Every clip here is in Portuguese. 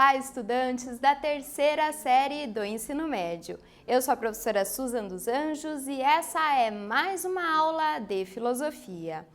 Olá, estudantes da terceira série do ensino médio. Eu sou a professora Susan dos Anjos e essa é mais uma aula de filosofia.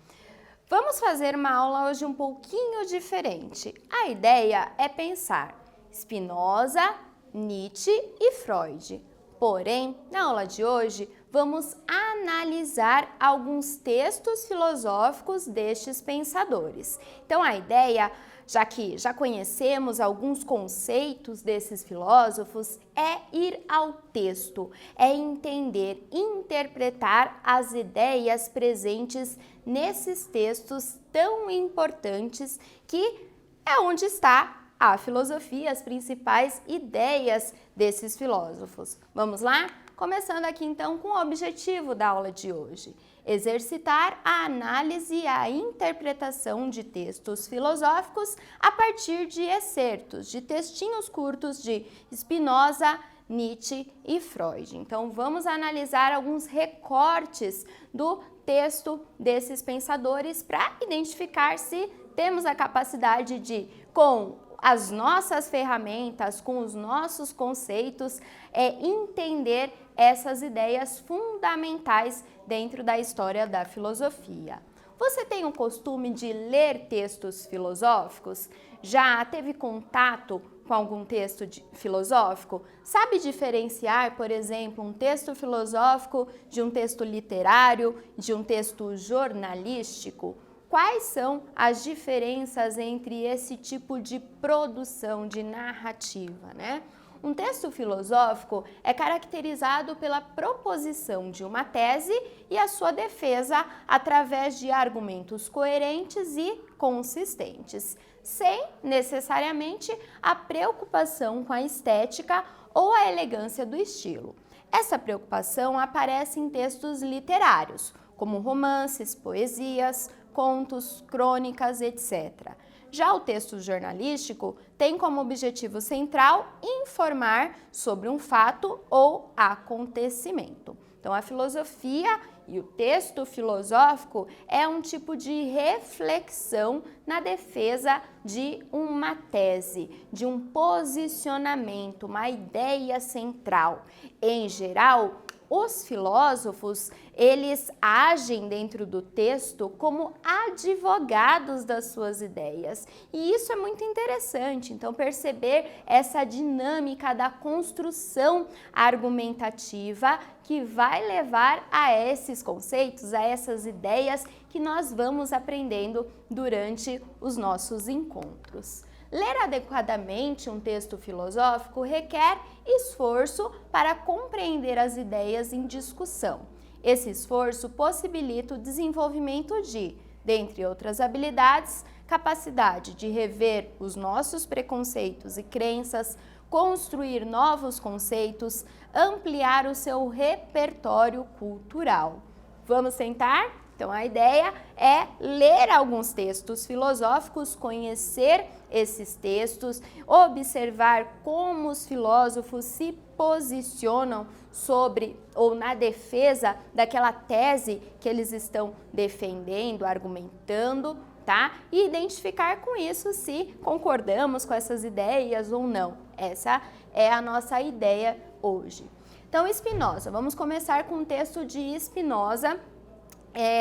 Vamos fazer uma aula hoje um pouquinho diferente. A ideia é pensar Spinoza, Nietzsche e Freud. Porém, na aula de hoje, vamos analisar alguns textos filosóficos destes pensadores. Então, a ideia, já que já conhecemos alguns conceitos desses filósofos, é ir ao texto, é entender, interpretar as ideias presentes nesses textos tão importantes que é onde está a filosofia, as principais ideias desses filósofos. Vamos lá? Começando aqui então com o objetivo da aula de hoje: exercitar a análise e a interpretação de textos filosóficos a partir de excertos, de textinhos curtos de Spinoza, Nietzsche e Freud. Então vamos analisar alguns recortes do texto desses pensadores para identificar se temos a capacidade de, com as nossas ferramentas, com os nossos conceitos, entender essas ideias fundamentais dentro da história da filosofia. Você tem o costume de ler textos filosóficos? Já teve contato com algum texto filosófico? Sabe diferenciar, por exemplo, um texto filosófico de um texto literário, de um texto jornalístico? Quais são as diferenças entre esse tipo de produção, de narrativa, né? Um texto filosófico é caracterizado pela proposição de uma tese e a sua defesa através de argumentos coerentes e consistentes, sem necessariamente a preocupação com a estética ou a elegância do estilo. Essa preocupação aparece em textos literários, como romances, poesias, contos, crônicas, etc. Já o texto jornalístico tem como objetivo central informar sobre um fato ou acontecimento. Então, a filosofia e o texto filosófico é um tipo de reflexão na defesa de uma tese, de um posicionamento, uma ideia central. Em geral, os filósofos, eles agem dentro do texto como advogados das suas ideias. E isso é muito interessante, então perceber essa dinâmica da construção argumentativa que vai levar a esses conceitos, a essas ideias que nós vamos aprendendo durante os nossos encontros. Ler adequadamente um texto filosófico requer esforço para compreender as ideias em discussão. Esse esforço possibilita o desenvolvimento de, dentre outras habilidades, capacidade de rever os nossos preconceitos e crenças, construir novos conceitos, ampliar o seu repertório cultural. Vamos sentar? Então, a ideia é ler alguns textos filosóficos, conhecer esses textos, observar como os filósofos se posicionam sobre ou na defesa daquela tese que eles estão defendendo, argumentando, tá? E identificar com isso se concordamos com essas ideias ou não. Essa é a nossa ideia hoje. Então, Spinoza, vamos começar com um texto de Spinoza,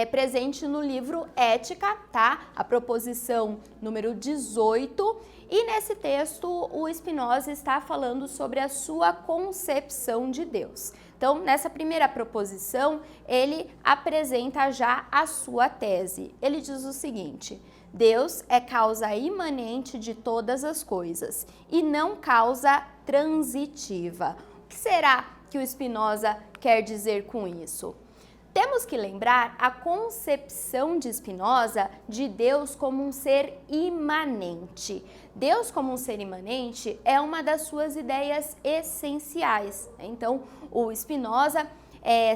presente no livro Ética, tá? A proposição número 18, e nesse texto o Spinoza está falando sobre a sua concepção de Deus. Então, nessa primeira proposição, ele apresenta já a sua tese. Ele diz o seguinte: Deus é causa imanente de todas as coisas e não causa transitiva. O que será que o Spinoza quer dizer com isso? Temos que lembrar a concepção de Spinoza de Deus como um ser imanente. Deus como um ser imanente é uma das suas ideias essenciais. Então, o Spinoza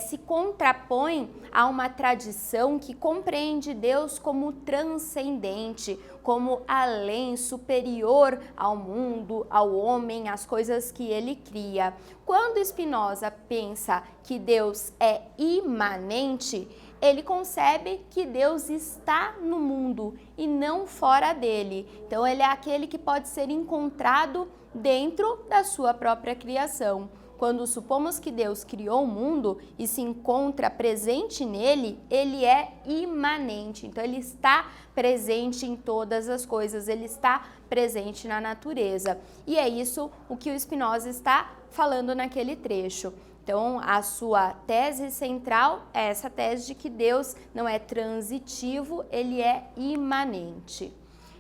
se contrapõe a uma tradição que compreende Deus como transcendente, como além, superior ao mundo, ao homem, às coisas que ele cria. Quando Spinoza pensa que Deus é imanente, ele concebe que Deus está no mundo e não fora dele. Então ele é aquele que pode ser encontrado dentro da sua própria criação. Quando supomos que Deus criou o mundo e se encontra presente nele, ele é imanente. Então ele está presente em todas as coisas, ele está presente na natureza. E é isso o que o Spinoza está falando naquele trecho. Então, a sua tese central é essa tese de que Deus não é transitivo, ele é imanente.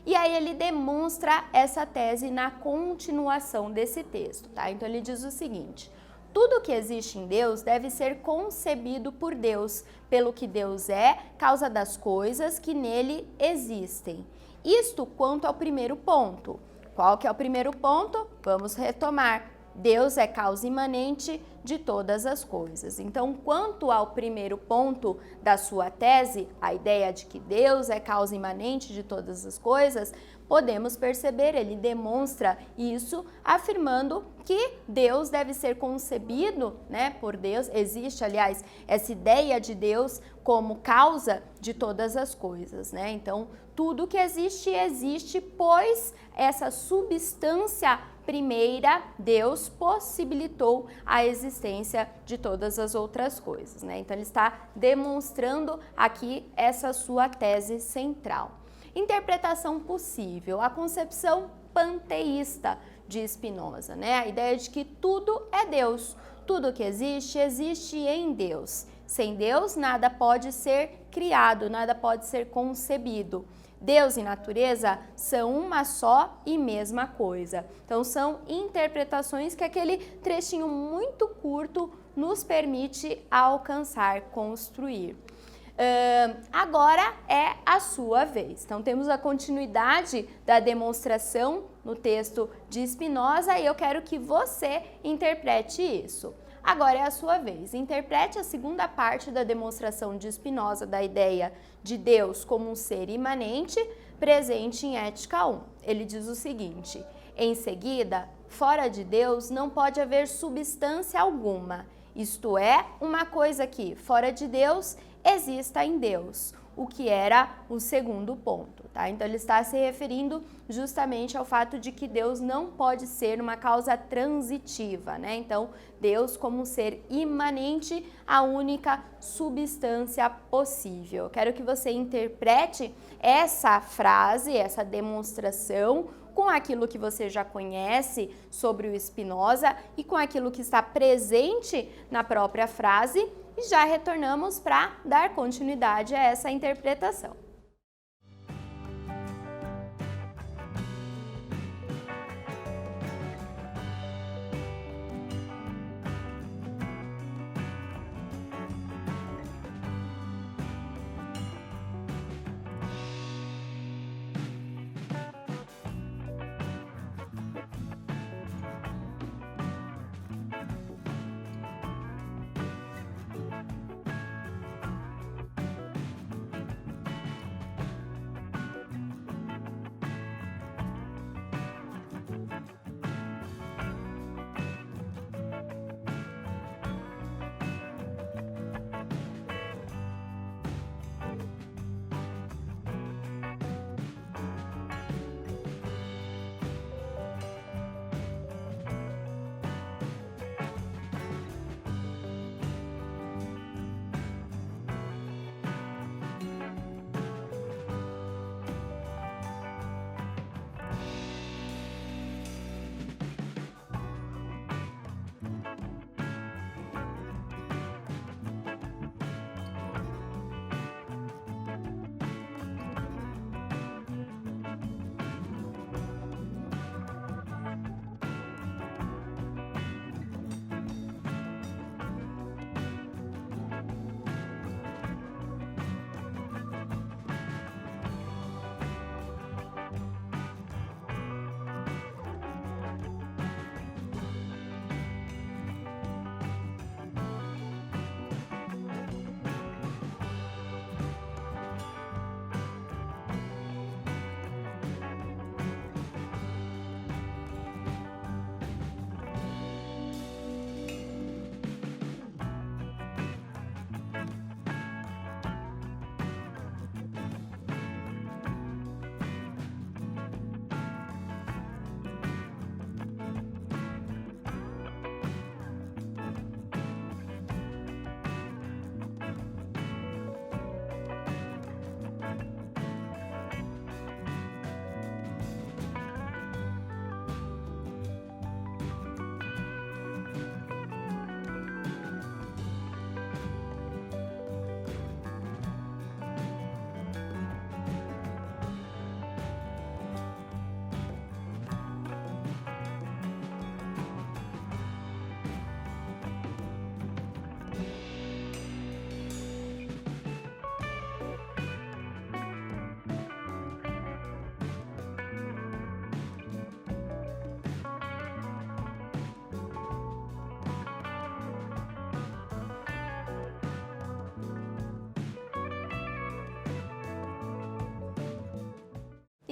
E aí ele demonstra essa tese na continuação desse texto, tá? Então ele diz o seguinte: tudo que existe em Deus deve ser concebido por Deus, pelo que Deus é, causa das coisas que nele existem. Isto quanto ao primeiro ponto. Qual que é o primeiro ponto? Vamos retomar. Deus é causa imanente de todas as coisas. Então, quanto ao primeiro ponto da sua tese, a ideia de que Deus é causa imanente de todas as coisas, podemos perceber, ele demonstra isso afirmando que Deus deve ser concebido, né, por Deus. Existe, aliás, essa ideia de Deus como causa de todas as coisas, né? Então, tudo que existe, existe, pois essa substância primeira, Deus possibilitou a existência de todas as outras coisas, né? Então, ele está demonstrando aqui essa sua tese central. Interpretação possível, a concepção panteísta de Spinoza, né? A ideia de que tudo é Deus, tudo que existe, existe em Deus. Sem Deus, nada pode ser criado, nada pode ser concebido. Deus e natureza são uma só e mesma coisa. Então, são interpretações que aquele trechinho muito curto nos permite alcançar, construir. Agora é a sua vez. Então, temos a continuidade da demonstração no texto de Spinoza e eu quero que você interprete isso. Agora é a sua vez. Interprete a segunda parte da demonstração de Spinoza da ideia de Deus como um ser imanente, presente em Ética 1. Ele diz o seguinte: em seguida, fora de Deus não pode haver substância alguma, isto é, uma coisa que, fora de Deus, exista em Deus, o que era o segundo ponto, tá? Então ele está se referindo justamente ao fato de que Deus não pode ser uma causa transitiva, né? Então, Deus como um ser imanente, a única substância possível. Eu quero que você interprete essa frase, essa demonstração, com aquilo que você já conhece sobre o Spinoza e com aquilo que está presente na própria frase, e já retornamos para dar continuidade a essa interpretação.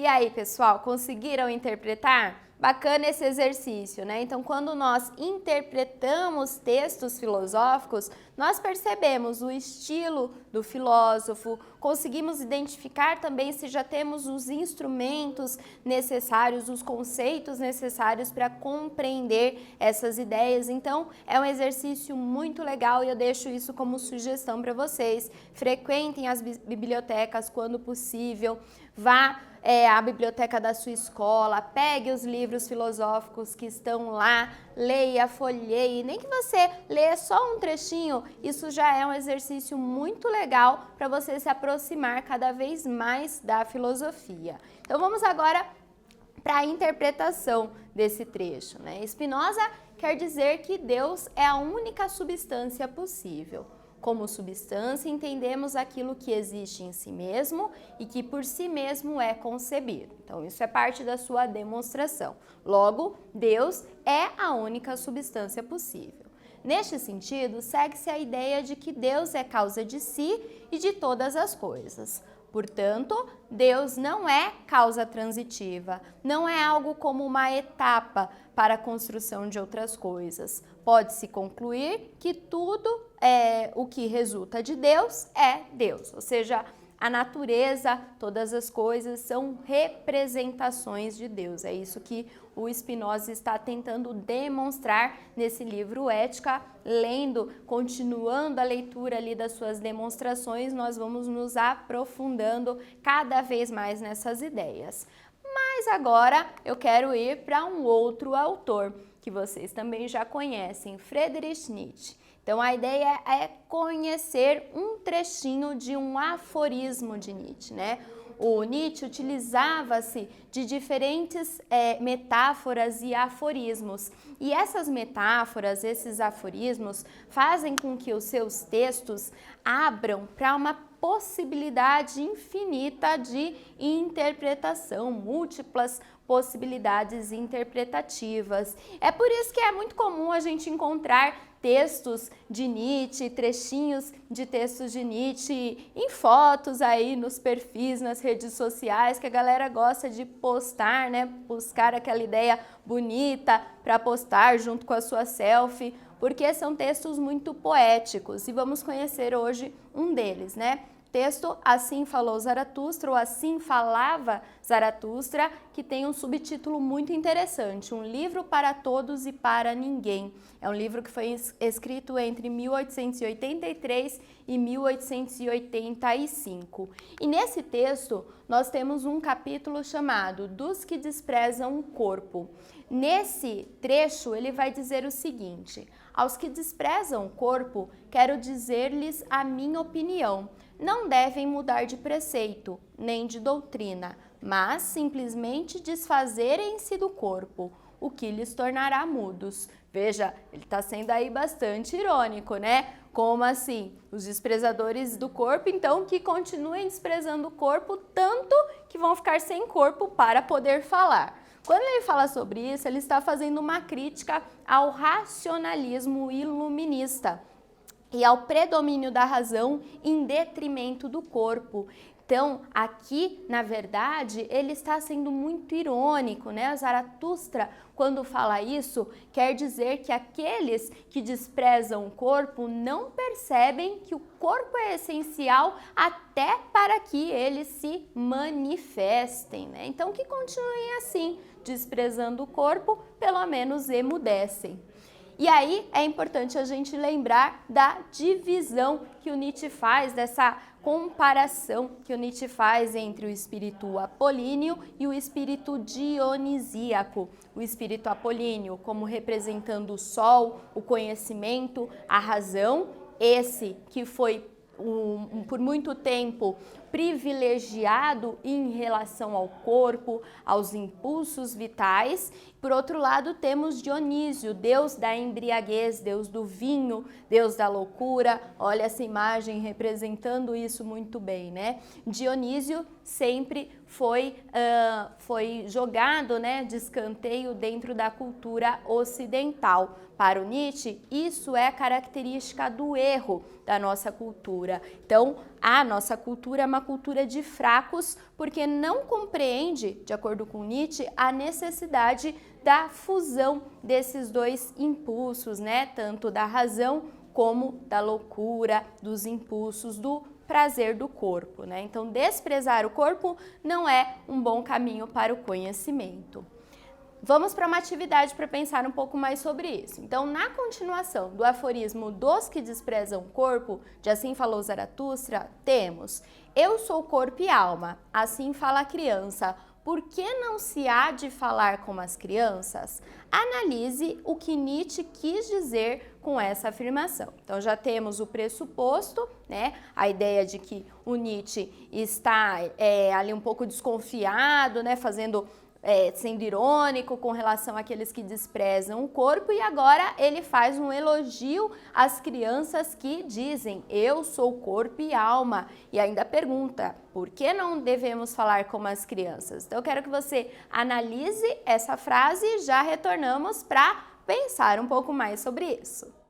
E aí, pessoal, conseguiram interpretar? Bacana esse exercício, né? Então, quando nós interpretamos textos filosóficos, nós percebemos o estilo do filósofo, conseguimos identificar também se já temos os instrumentos necessários, os conceitos necessários para compreender essas ideias. Então, é um exercício muito legal e eu deixo isso como sugestão para vocês. Frequentem as bibliotecas quando possível, vá à biblioteca da sua escola, pegue os livros filosóficos que estão lá, leia, folheie, nem que você leia só um trechinho, isso já é um exercício muito legal para você se aproximar cada vez mais da filosofia. Então vamos agora para a interpretação desse trecho, né? Spinoza quer dizer que Deus é a única substância possível. Como substância, entendemos aquilo que existe em si mesmo e que por si mesmo é concebido. Então, isso é parte da sua demonstração. Logo, Deus é a única substância possível. Neste sentido, segue-se a ideia de que Deus é causa de si e de todas as coisas. Portanto, Deus não é causa transitiva, não é algo como uma etapa para a construção de outras coisas. Pode-se concluir que tudo o que resulta de Deus é Deus, ou seja, a natureza, todas as coisas são representações de Deus. É isso que o Spinoza está tentando demonstrar nesse livro Ética. Lendo, continuando a leitura ali das suas demonstrações, nós vamos nos aprofundando cada vez mais nessas ideias. Mas agora eu quero ir para um outro autor que vocês também já conhecem, Friedrich Nietzsche. Então, a ideia é conhecer um trechinho de um aforismo de Nietzsche, né? O Nietzsche utilizava-se de diferentes metáforas e aforismos. E essas metáforas, esses aforismos, fazem com que os seus textos abram para uma possibilidade infinita de interpretação, múltiplas possibilidades interpretativas. É por isso que é muito comum a gente encontrar textos de Nietzsche, trechinhos de textos de Nietzsche em fotos aí nos perfis, nas redes sociais, que a galera gosta de postar, né? Buscar aquela ideia bonita para postar junto com a sua selfie, porque são textos muito poéticos e vamos conhecer hoje um deles, né? Texto Assim Falou Zaratustra, ou Assim Falava Zaratustra, que tem um subtítulo muito interessante, Um Livro para Todos e para Ninguém. É um livro que foi escrito entre 1883 e 1885. E nesse texto, nós temos um capítulo chamado Dos que Desprezam o Corpo. Nesse trecho, ele vai dizer o seguinte: aos que desprezam o corpo, quero dizer-lhes a minha opinião. Não devem mudar de preceito, nem de doutrina, mas simplesmente desfazerem-se do corpo, o que lhes tornará mudos. Veja, ele está sendo aí bastante irônico, né? Como assim? Os desprezadores do corpo, então, que continuem desprezando o corpo, tanto que vão ficar sem corpo para poder falar. Quando ele fala sobre isso, ele está fazendo uma crítica ao racionalismo iluminista e ao predomínio da razão em detrimento do corpo. Então, aqui, na verdade, ele está sendo muito irônico, né? Zaratustra, quando fala isso, quer dizer que aqueles que desprezam o corpo não percebem que o corpo é essencial até para que eles se manifestem, né? Então, que continuem assim, desprezando o corpo, pelo menos emudecem. E aí é importante a gente lembrar da divisão que o Nietzsche faz, dessa comparação que o Nietzsche faz entre o espírito apolíneo e o espírito dionisíaco. O espírito apolíneo como representando o sol, o conhecimento, a razão, esse que foi por muito tempo privilegiado em relação ao corpo, aos impulsos vitais. Por outro lado, temos Dionísio, deus da embriaguez, deus do vinho, deus da loucura. Olha essa imagem representando isso muito bem, né? Dionísio sempre foi jogado, né, de escanteio dentro da cultura ocidental. Para o Nietzsche, isso é característica do erro da nossa cultura. Então, A nossa cultura é uma cultura de fracos porque não compreende, de acordo com Nietzsche, a necessidade da fusão desses dois impulsos, né? Tanto da razão como da loucura, dos impulsos, do prazer do corpo, né? Então, desprezar o corpo não é um bom caminho para o conhecimento. Vamos para uma atividade para pensar um pouco mais sobre isso. Então, na continuação do aforismo dos que desprezam o corpo, de Assim Falou Zaratustra, temos: eu sou corpo e alma, assim fala a criança. Por que não se há de falar como as crianças? Analise o que Nietzsche quis dizer com essa afirmação. Então, já temos o pressuposto, né? A ideia de que o Nietzsche está ali um pouco desconfiado, né? Sendo irônico com relação àqueles que desprezam o corpo, e agora ele faz um elogio às crianças que dizem: eu sou corpo e alma, e ainda pergunta: por que não devemos falar como as crianças? Então eu quero que você analise essa frase e já retornamos para pensar um pouco mais sobre isso.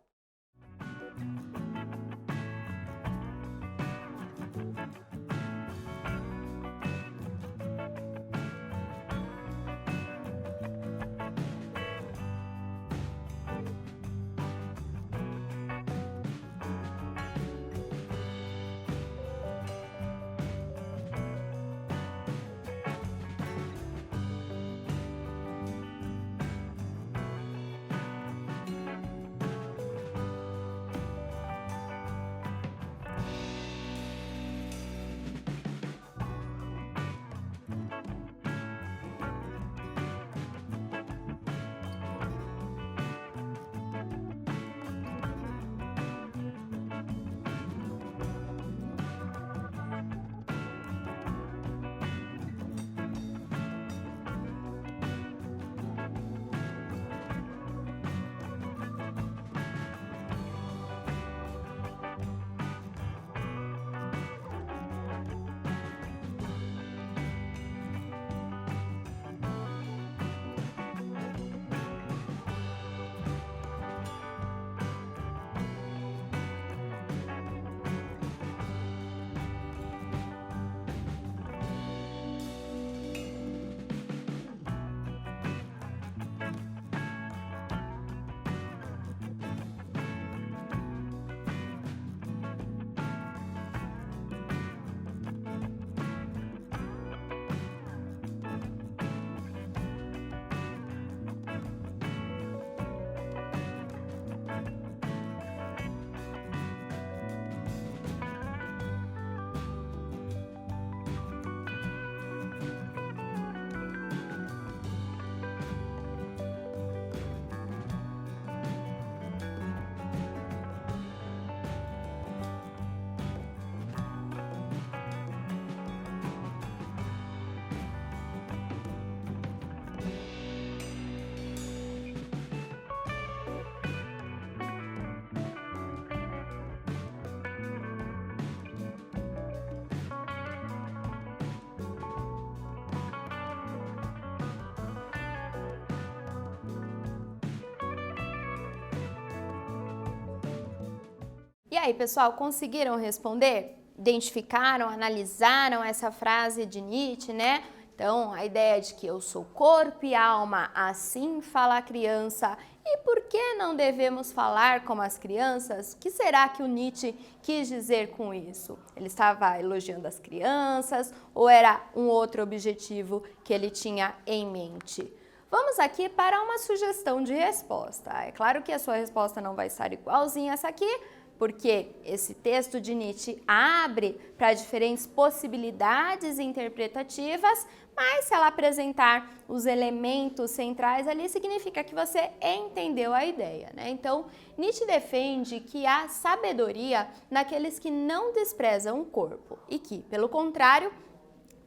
E aí, pessoal, conseguiram responder? Identificaram, analisaram essa frase de Nietzsche, né? Então, a ideia de que eu sou corpo e alma, assim fala a criança. E por que não devemos falar como as crianças? O que será que o Nietzsche quis dizer com isso? Ele estava elogiando as crianças ou era um outro objetivo que ele tinha em mente? Vamos aqui para uma sugestão de resposta. É claro que a sua resposta não vai estar igualzinha a essa aqui, porque esse texto de Nietzsche abre para diferentes possibilidades interpretativas, mas se ela apresentar os elementos centrais ali, significa que você entendeu a ideia, né? Então, Nietzsche defende que há sabedoria naqueles que não desprezam o corpo e que, pelo contrário,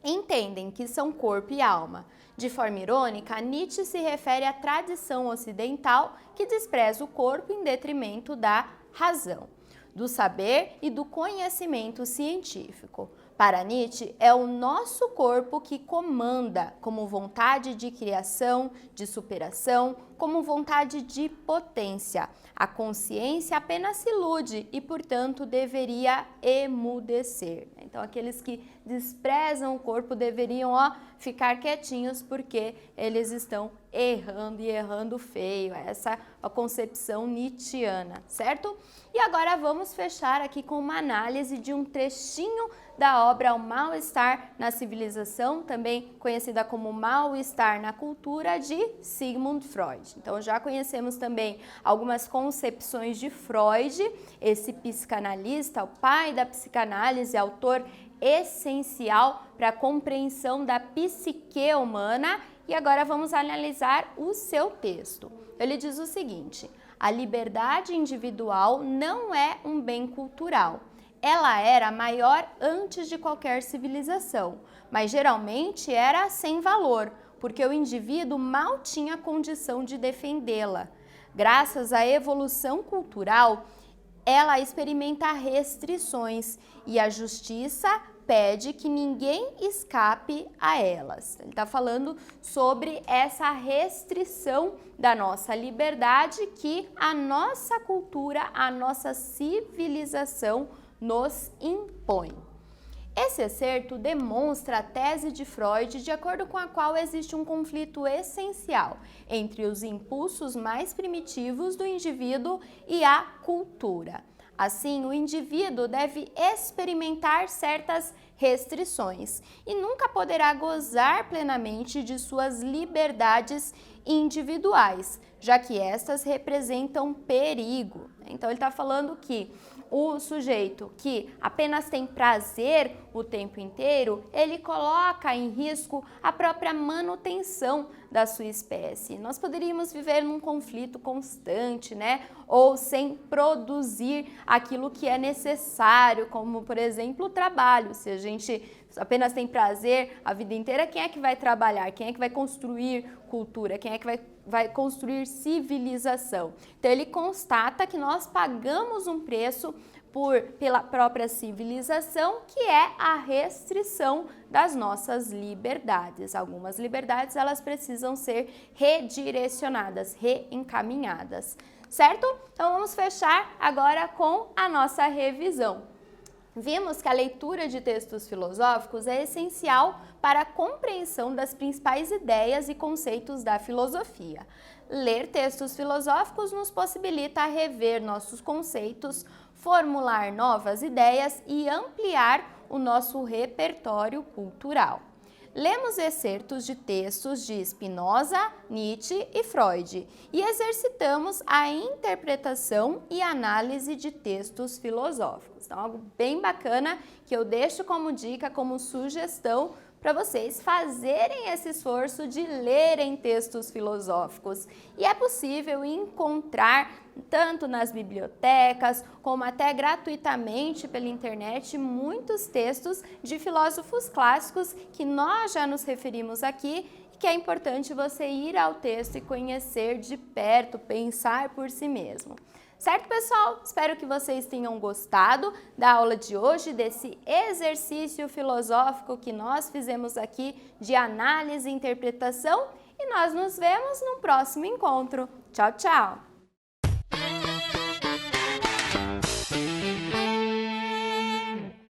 entendem que são corpo e alma. De forma irônica, Nietzsche se refere à tradição ocidental que despreza o corpo em detrimento da razão, do saber e do conhecimento científico. Para Nietzsche, é o nosso corpo que comanda, como vontade de criação, de superação, como vontade de potência. A consciência apenas se ilude e, portanto, deveria emudecer. Então, aqueles que desprezam o corpo deveriam ficar quietinhos porque eles estão errando e errando feio. Essa é a concepção nietzschiana, certo? E agora vamos fechar aqui com uma análise de um trechinho da obra O Mal-Estar na Civilização, também conhecida como Mal-Estar na Cultura, de Sigmund Freud. Então já conhecemos também algumas concepções de Freud, esse psicanalista, o pai da psicanálise, autor essencial para a compreensão da psique humana. E agora vamos analisar o seu texto. Ele diz o seguinte: a liberdade individual não é um bem cultural. Ela era maior antes de qualquer civilização, mas geralmente era sem valor, porque o indivíduo mal tinha condição de defendê-la. Graças à evolução cultural, ela experimenta restrições e a justiça pede que ninguém escape a elas. Ele está falando sobre essa restrição da nossa liberdade que a nossa cultura, a nossa civilização nos impõe. Esse excerto demonstra a tese de Freud, de acordo com a qual existe um conflito essencial entre os impulsos mais primitivos do indivíduo e a cultura. Assim, o indivíduo deve experimentar certas restrições e nunca poderá gozar plenamente de suas liberdades individuais, já que estas representam perigo. Então, ele está falando que o sujeito que apenas tem prazer o tempo inteiro, ele coloca em risco a própria manutenção da sua espécie. Nós poderíamos viver num conflito constante, né? Ou sem produzir aquilo que é necessário, como, por exemplo, o trabalho. Se a gente apenas tem prazer a vida inteira, quem é que vai trabalhar? Quem é que vai construir cultura? Quem é que vai construir civilização? Então, ele constata que nós pagamos um preço pela própria civilização, que é a restrição das nossas liberdades. Algumas liberdades, elas precisam ser redirecionadas, reencaminhadas, certo? Então, vamos fechar agora com a nossa revisão. Vimos que a leitura de textos filosóficos é essencial para a compreensão das principais ideias e conceitos da filosofia. Ler textos filosóficos nos possibilita rever nossos conceitos, formular novas ideias e ampliar o nosso repertório cultural. Lemos excertos de textos de Spinoza, Nietzsche e Freud e exercitamos a interpretação e análise de textos filosóficos. Então, algo bem bacana que eu deixo como dica, como sugestão para vocês fazerem esse esforço de lerem textos filosóficos. E é possível encontrar, tanto nas bibliotecas, como até gratuitamente pela internet, muitos textos de filósofos clássicos que nós já nos referimos aqui, e que é importante você ir ao texto e conhecer de perto, pensar por si mesmo. Certo, pessoal? Espero que vocês tenham gostado da aula de hoje, desse exercício filosófico que nós fizemos aqui de análise e interpretação, e nós nos vemos no próximo encontro. Tchau, tchau!